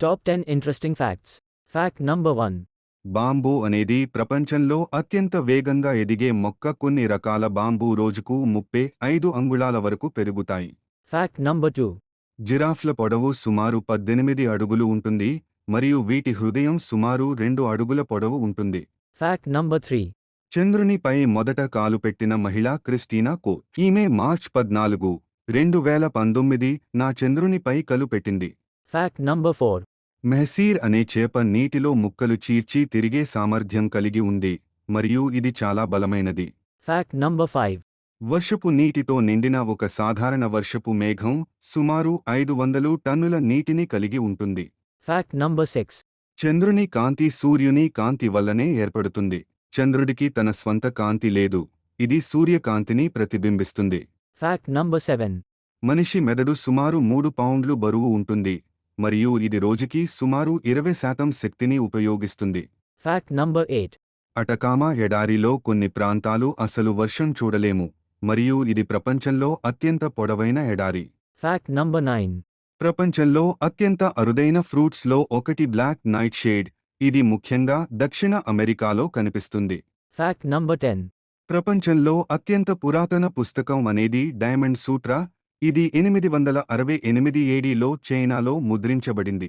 Top 10 interesting facts. Fact number 1. Bamboo అనేది ప్రపంచంలో అత్యంత వేగంగా ఎదిగే మొక్క. కొన్ని రకాల బాంబూ రోజుకు 35 అంగుళాల వరకు పెరుగుతాయి. Fact number 2. జిరాఫ్ల పొడవు సుమారు 18 అడుగులు ఉంటుంది మరియు వీటి హృదయం సుమారు 2 అడుగుల పొడవు ఉంటుంది. Fact number 3. చంద్రునిపై మొదట కాలు పెట్టిన మహిళ క్రిస్టీనా కో. ఈమె మార్చ్ 14, 2019 నా చంద్రునిపై కలు పెట్టింది. Fact number 4. మెహసీర్ అనే చేప నీటిలో ముక్కలు చీల్చి తిరిగే సామర్థ్యం కలిగి ఉంది మరియు ఇది చాలా బలమైనది. Fact number 5. వర్షపు నీటితో నిండిన ఒక సాధారణ వర్షపు మేఘం సుమారు 500 టన్నుల నీటిని కలిగి ఉంటుంది. Fact number 6. చంద్రుని కాంతి సూర్యుని కాంతి వల్లనే ఏర్పడుతుంది. చంద్రుడికి తన స్వంత కాంతి లేదు, ఇది సూర్యకాంతిని ప్రతిబింబిస్తుంది. Fact number 7. మనిషి మెదడు సుమారు 3 పౌండ్లు బరువు ఉంటుంది మరియు ఇది రోజుకి సుమారు 20% శక్తిని ఉపయోగిస్తుంది. Fact number 8. అటకామా ఎడారిలో కొన్ని ప్రాంతాలు అసలు వర్షం చూడలేము మరియు ఇది ప్రపంచంలో అత్యంత పొడవైన ఎడారి. Fact number 9. ప్రపంచంలో అత్యంత అరుదైన ఫ్రూట్స్లో ఒకటి బ్లాక్ నైట్ షేడ్. ఇది ముఖ్యంగా దక్షిణ అమెరికాలో కనిపిస్తుంది. Fact number 10. ప్రపంచంలో అత్యంత పురాతన పుస్తకం అనేది డైమండ్ సూట్రా. ఇది 868 ఏడీలో చైనాలో ముద్రించబడింది.